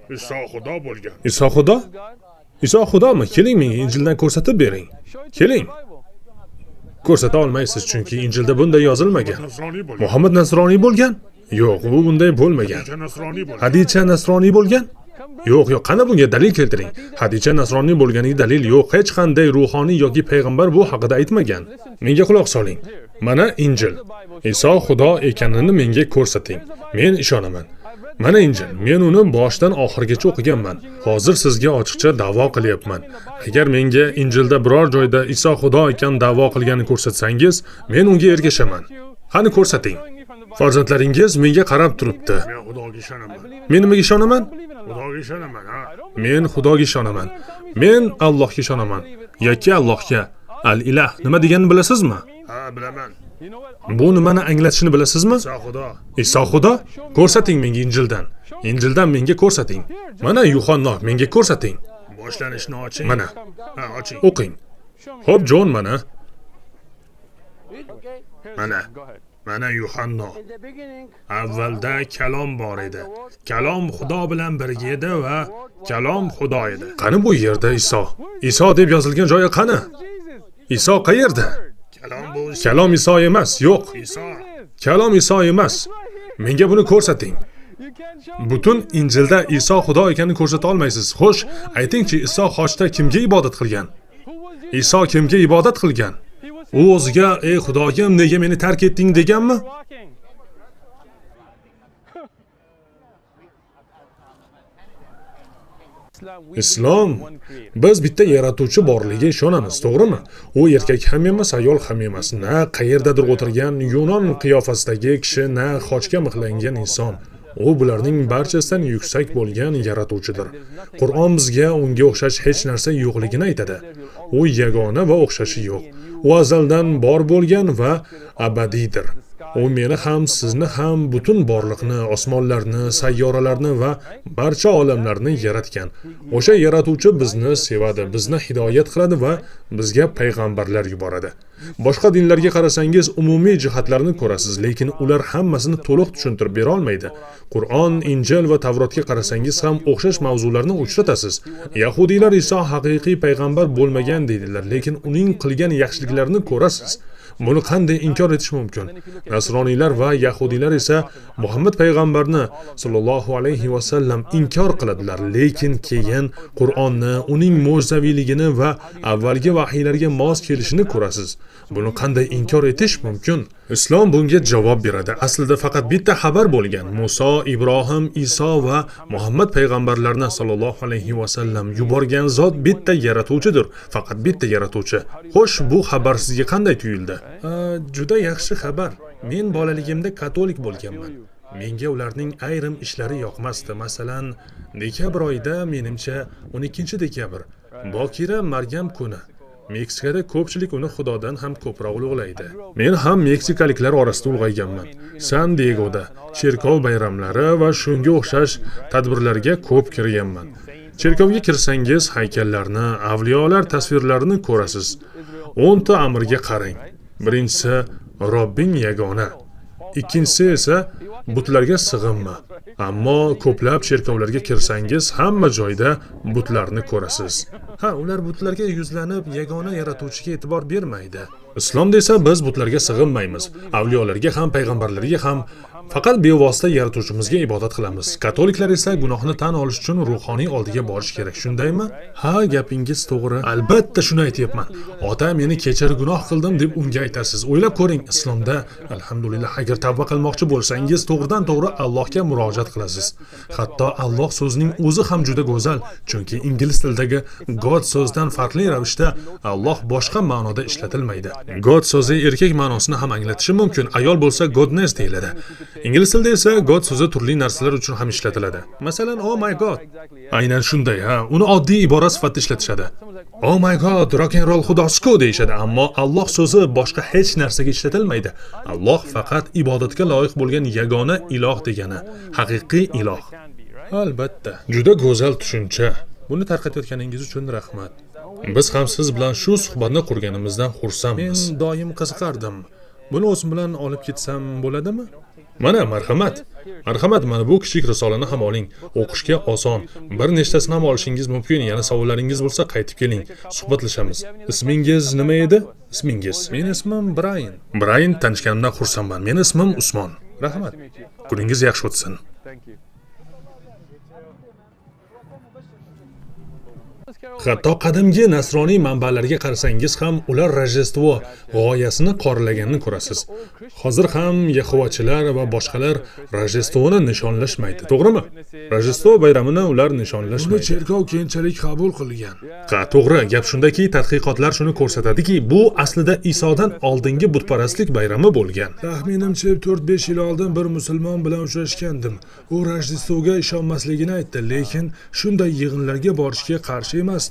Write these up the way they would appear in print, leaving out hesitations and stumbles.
Iso Xudo bo'lgan. Iso Xudo? Iso Xudomi? Keling menga Injildan ko'rsatib bering. Keling. Ko'rsata olmaysiz chunki Injilda bunday yozilmagan. Nasroniy bo'lgan. Muhammad nasroniy bo'lgan? Yo'q, u bunday bo'lmagan. Nasroniy bo'lgan. Hadicha nasroniy bo'lgan? Yo'q, qani bunga dalil keltiring. Hadicha nasroniy bo'lganiga dalil yo'q. Hech qanday ruhoniy yoki payg'ambar bu haqida aytmagan. Menga quloq soling. Mana Injil. Iso Xudo ekanini menga ko'rsating. Men ishonaman. Mana Injil. Men uni boshdan oxirigacha o'qiganman. Hozir sizga ochiqcha da'vo qilyapman. Agar menga Injilda biror joyda Iso Xudo ekan da'vo qilganini ko'rsatsangiz, men unga ergashaman. Qani ko'rsating. Farzandlaringiz menga qarab turibdi. Men Xudoga ishonaman. Men nimaga ishonaman? Xudoga ishonaman, ha. Men Xudoga ishonaman. Men Allohga ishonaman. Yoki Allohga. Al-Ilah nima deganini bilasizmi? Ha, bilaman. Bu nimani anglatishini bilasizmi? Iso Xudo. Iso Xudo? Ko'rsating menga Injildan. Injildan menga ko'rsating. Mana Yuhanno menga ko'rsating. Boshlanishni oching. Mana. Ha, oching. O'qing. Xo'p, Jon mana. Mana. Mana Yuhanno. Avvalda kalom bor edi. Kalom Xudo bilan birga edi va kalom Xudo edi. Qani bu yerda Iso? Iso deb yozilgan joyi qani? Iso qayerda? Kalom bu Kalom Iso emas. Yo'q. Iso. Kalom Iso emas. Menga buni ko'rsating. Butun Injilda Iso Xudo ekanini ko'rsata olmaysiz. Xo'sh, aytingchi Iso Xochda kimga ibodat qilgan? Iso kimga ibodat qilgan? U o'ziga ey Xudoyim nega meni tark etding deganmi? Islom biz bitta yaratuvchi borligiga ishonamiz, to'g'rimi? U erkak ham emas, ayol ham emas, na qayerdadir o'tirgan Yunon qiyofasidagi kishi, na xochga mixlangan inson. U bularning barchasidan yuksak bo'lgan yaratuvchidir. Qur'on bizga unga o'xshash hech narsa yo'qligini aytadi. U yagona va o'xshashi yo'q. U azaldan bor bo'lgan va abadiydir. U meni ham, sizni ham, butun borliqni, osmonlarni, sayyoralarni va barcha olamlarni yaratgan. O'sha yaratuvchi bizni sevadi, bizni hidoyat qiladi va bizga payg'ambarlar yuboradi. Boshqa dinlarga qarasangiz umumiy jihatlarni ko'rasiz, lekin ular hammasini to'liq tushuntirib bera olmaydi. Qur'on, Injil va Tavrotga qarasangiz ham o'xshash mavzularni uchratasiz. Yahudiylar Iso haqiqiy payg'ambar bo'lmagan deydilar, lekin uning qilgan yaxshiliklarini ko'rasiz. Buni qanday inkor etish mumkin? Nasroniylar va yahudiylar esa Muhammad payg'ambarni sallallohu alayhi va sallam inkor qiladilar, lekin keyin Qur'onni, uning mo'jizaviyligini va avvalgi vahiylarga mos kelishini ko'rasiz. Buni qanday inkor etish mumkin? Islom bunga javob beradi. Aslida faqat bitta xabar bo'lgan. Muso, Ibrohim, Iso va Muhammad payg'ambarlarni sallallohu alayhi va sallam yuborgan zot bitta yaratuvchidir. Faqat bitta yaratuvchi. Xo'sh, bu xabar sizga qanday tuyuldi? Juda yaxshi xabar. Men bolaligimda katolik bo'lganman. Menga ularning ayrim ishlari yoqmasdi. Masalan, dekabr oyida, menimcha 12-dekabr, Bokira Maryam kuni. Meksikada ko'pchilik uni Xudodan ham ko'proq ulug'laydi. Men ham meksikaliklar orasida ulg'ayganman. San-Diegoda cherkov bayramlari va shunga o'xshash tadbirlarga ko'p kirganman. Cherkovga kirsangiz haykallarni, avliyolar tasvirlarini ko'rasiz. 10 ta amirga qarang. Birinchisi Robbing yagona. Ikkinchisi esa butlarga sig'inma. Ammo ko'plab cherkovlarga kirsangiz hamma joyda butlarni ko'rasiz. Ular butlarga yuzlanib, yagona yaratuvchiga e'tibor bermaydi. Islomda esa biz butlarga sig'inmaymiz. Avliyolarga ham, payg'ambarlarga ham faqat bevosita yaratuvchimizga ibodat qilamiz. Katoliklar esa gunohni tan olish uchun ruhoniy oldiga borish kerak, shundaymi? Ha, gapingiz to'g'ri. Albatta shuni aytayapman. Ota meni kechir, gunoh qildim deb unga aytasiz. O'ylab ko'ring, islomda alhamdulillah agar tavba qilmoqchi bo'lsangiz, to'g'ridan to'g'ri Allohga murojaat qilasiz. Hatto Alloh so'zining o'zi ham juda go'zal, chunki ingliz tilidagi God so'zdan farqli ravishda Alloh boshqa ma'noda ishlatilmaydi. God so'zi erkak ma'nosini ham anglatishi mumkin. Ayol bo'lsa godness deyiladi. Ingliz tilida esa God so'zi turli narsalar uchun ham ishlatiladi. Masalan, oh my god. Aynan shunday, uni oddiy ibora sifatida ishlatishadi. Oh my god, rock and roll xudosiku deyishadi, ammo Alloh so'zi boshqa hech narsaga ishlatilmaydi. Alloh faqat ibodatga loyiq bo'lgan yagona iloh degani, haqiqiy iloh. Albatta, juda go'zal tushuncha. Buni tarqatayotganingiz uchun rahmat. Biz ham siz bilan shu suhbatni qurganimizdan xursandmiz. Men doim qiziqardim. Buni o'zim bilan olib ketsam bo'ladimi? Mana marhamat. Marhamat, mana bu kichik risolani ham oling. O'qishga oson. Bir nechtasini ham olishingiz mumkin. Yana savollaringiz bo'lsa qaytib keling. Suhbatlashamiz. Ismingiz nima edi? Ismingiz? Mening ismim Brian. Brian, tanishganimdan xursandman. Mening ismim Usmon. Rahmat. Kuningiz yaxshi o'tsin. Hatto qadimgi nasroniy manbalarga qarasangiz ham ular Rojdestvo g'oyasini qoralaganini ko'rasiz. Hozir ham Yehovachilar va boshqalar Rojdestvoni nishonlashmaydi, to'g'rimi? Rojdestvo bayramini ular nishonlashmaydi. Buni cherkov keyinchalik qabul qilgan. Ha, to'g'ri. Gap shundaki, tadqiqotlar shuni ko'rsatadiki, bu aslida Isodan oldingi butparastlik bayrami bo'lgan. Taxminimcha 4-5 yil oldin bir musulmon bilan uchrashgandim. U Rojdestvoga ishonmasligini aytdi, lekin shunday yig'inlarga borishga qarshi emasdi.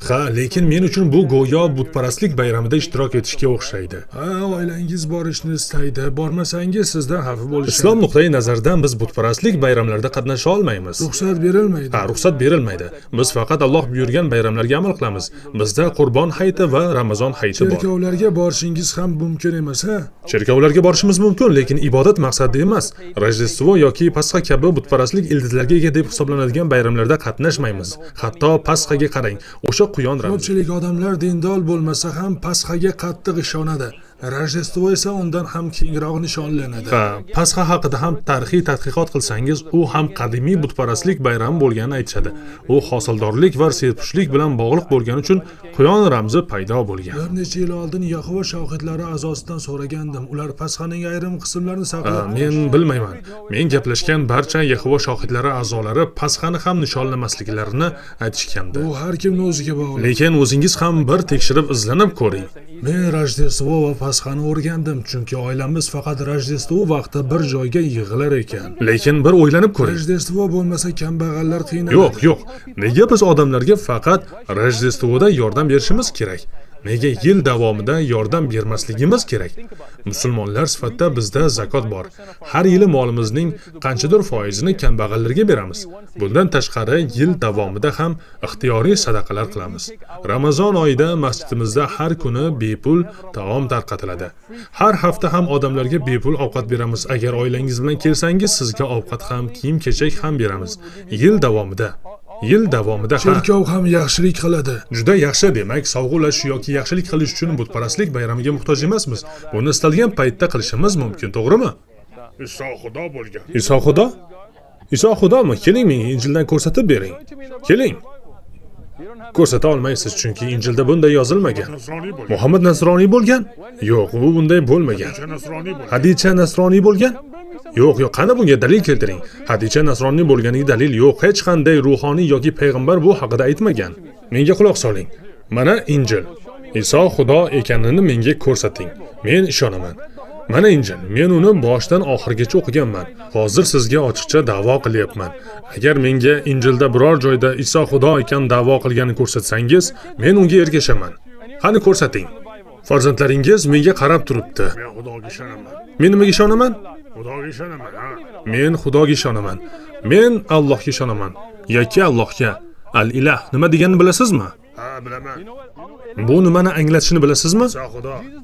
Ha, lekin men uchun bu go'yo butparastlik bayramida ishtirok etishga o'xshaydi. Ha, oilangiz borishni istaydi. Bormasangiz sizdan xafa bo'lishadi. Islom nuqtai nazaridan biz butparastlik bayramlarida qatnasha olmaymiz. Ruxsat berilmaydi. Ha, ruxsat berilmaydi. Biz faqat Alloh buyurgan bayramlarga amal qilamiz. Bizda Qurbon hayiti va Ramazon hayiti bor. Cherkovlarga borishingiz ham mumkin emas, ha? Cherkovlarga borishimiz mumkin, lekin ibodat maqsadida emas. Rojdestvo yoki Pasxa kabi butparastlik ildizlarga ega deb hisoblanadigan bayramlarda qatnashmaymiz. Hatto Pasxaga qarang, o'sha quyon ramzi. Ko'pchilik odamlar dindor bo'lmasa ham Pasxaga qattiq ishonadi. Rojdestvo esa undan ham kengroq nishonlanadi. Ha, Pasxa haqida ham tarixiy tadqiqot qilsangiz, u ham qadimiy butparastlik bayrami bo'lganini aytishadi. U hosildorlik va serpushlik bilan bog'liq bo'lgani uchun quyon ramzi paydo bo'lgan. Bir necha yil oldin Yehova shohidlari a'zosidan so'ragandim. Ular Pasxaning ayrim qismlarini saqlab. Men bilmayman. Men gaplashgan barcha Yehova shohidlari a'zolari Pasxani ham nishonlamasliklarini aytishgandi. Bu har kimning o'ziga bog'liq. Lekin o'zingiz ham bir tekshirib izlanib ko'ring. Men Rojdestvo va Pasxani o'rgandim, chunki oilamiz faqat Rojdestvo vaqti bir joyga yig'ilar ekan. Lekin bir o'ylanib ko'ring. Rojdestvo bo'lmasa kambag'allar qiynaladi. Yo'q. Nega biz odamlarga faqat Rojdestvoda yordam berishimiz kerak? Nega yil davomida yordam bermasligimiz kerak? Musulmonlar sifatida bizda zakot bor. Har yili molimizning qanchadir foizini kambag'allarga beramiz. Bundan tashqari yil davomida ham ixtiyoriy sadaqalar qilamiz. Ramazon oyida masjidimizda har kuni bepul taom tarqatiladi. Har hafta ham odamlarga bepul ovqat beramiz. Agar oilangiz bilan kelsangiz, sizga ovqat ham, kiyim-kechak ham beramiz. Yil davomida cherkov ham yaxshilik qiladi. Juda yaxshi, demak, sovg'ulash yoki yaxshilik qilish uchun butparastlik bayramiga muhtoj emasmiz. Buni istalgan paytda qilishimiz mumkin, to'g'rimi? Iso Xudo bo'lgan. Iso Xudo? Iso Xudomi? Keling, menga Injildan ko'rsatib bering. Keling. Ko'rsata olmaysiz, chunki Injilda bunday yozilmagan. Muhammad nasroniy bo'lgan? Yo'q, u bunday bo'lmagan. Hadicha nasroniy bo'lgan? Yo'q, qani bunga dalil keltiring. Hadicha nasroniy bo'lganiga dalil yo'q. Hech qanday ruhoniy yoki payg'ambar bu haqida aytmagan. Menga quloq soling. Mana Injil. Iso Xudo ekanini menga ko'rsating. Men ishonaman. Mana Injil. Men uni boshidan oxirigacha o'qiganman. Hozir sizga ochiqcha da'vo qilyapman. Agar menga Injilda biror joyda Iso Xudo ekan da'vo qilganini ko'rsatsangiz, men unga ergashaman. Qani ko'rsating. Farzandlaringiz menga qarab turibdi. Men Xudoga ishonaman. Men nimaga ishonaman? Xudoga ishonaman. Men Xudoga ishonaman. Men Allohga ishonaman. Yoki Allohga. Al-Ilah nima deganini bilasizmi? Ha, bilaman. Bu nimani anglatishini bilasizmi?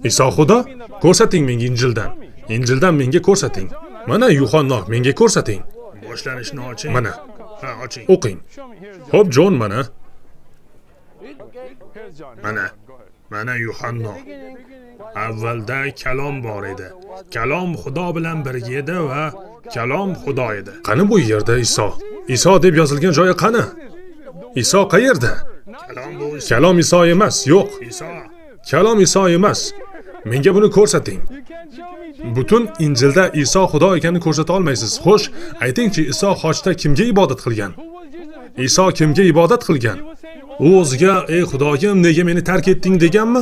Iso Xudo? Ko'rsating menga Injildan. Injildan menga ko'rsating. Mana Yuhanno, menga ko'rsating. Boshlanishni oching. Mana. Ha, oching. O'qing. Xo'p, Jon mana. Mana Yuhanno. Avvalda kalom bor edi. Kalom Xudo bilan birga edi va kalom Xudo edi. Qani bu yerda Iso? Iso deb yozilgan joyi qani? Iso qayerda? Kalom Iso emas, yo'q. Kalom Iso emas. Menga buni ko'rsating. Butun Injilda Iso Xudo ekanini ko'rsata olmaysiz. Xo'sh, aytingchi, Iso hojda kimga ibodat qilgan? Iso kimga ibodat qilgan? U o'ziga, "Ey Xudoyim, nega meni tark etding?" deganmi?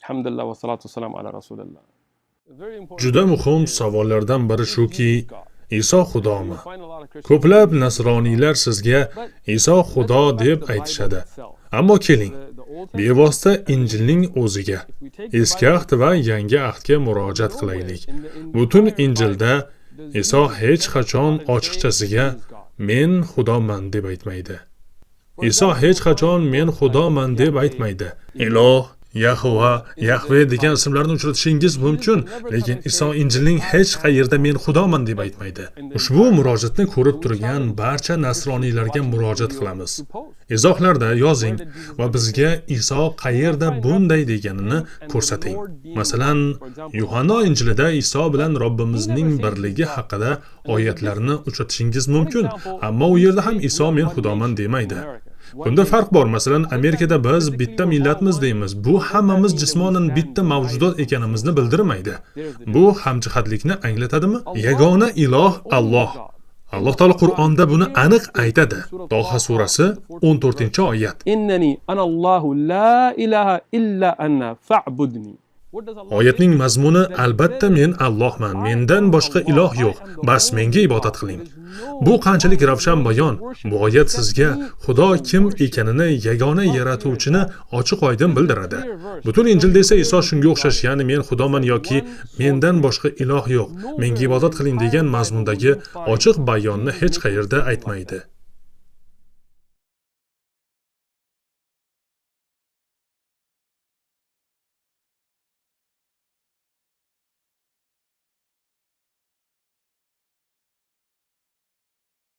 Alhamdulillah va salatu vasallam ala rasulillah. Juda muhim savollardan biri shuki, Iso Xudomi? Ko'plab nasroniylar sizga Iso Xudo deb aytishadi. Ammo keling, bevosita Injilning o'ziga, Eski ahd va Yangi ahdga murojaat qilaylik. Butun Injilda Iso hech qachon ochiqchasiga "Men Xudoman" deb aytmaydi. Iso hech qachon "Men Xudoman" deb aytmaydi. Iloh Yahova, Yahve degan ismlarni uchratishingiz mumkin, lekin Iso Injilning hech qayerda men Xudoman deb aytmaydi. Ushbu murojaatni ko'rib turgan barcha nasroniylarga murojaat qilamiz. Izohlarda yozing va bizga Iso qayerda bunday deganini ko'rsating. Masalan, Yuhanno Injilida Iso bilan Robbimizning birligi haqida oyatlarni uchratishingiz mumkin, ammo u yerda ham Iso men Xudoman demaydi. Bunda farq bor. Masalan, Amerikada biz bitta millatmiz deymiz. Bu hammamiz jismonan bitta mavjudot ekanimizni bildirmaydi. Bu hamjihatlikni anglatadimi? Yagona iloh Alloh. Alloh taolo Qur'onda buni aniq aytadi. Toha surasi 14-oyat. Innani anallohu la ilaha illa ana fa'budni. Oyatning mazmuni albatta men Allohman, mendan boshqa iloh yo'q, bas menga ibodat qiling. Bu qanchalik ravshan bayon. Bu oyat sizga Xudo kim ekanini, yagona yaratuvchini ochiq-oydin bildiradi. Butun Injilda esa Iso shunga o'xshash, ya'ni men Xudoman yoki mendan boshqa iloh yo'q, menga ibodat qiling degan mazmundagi ochiq bayonni hech qayerda aytmaydi.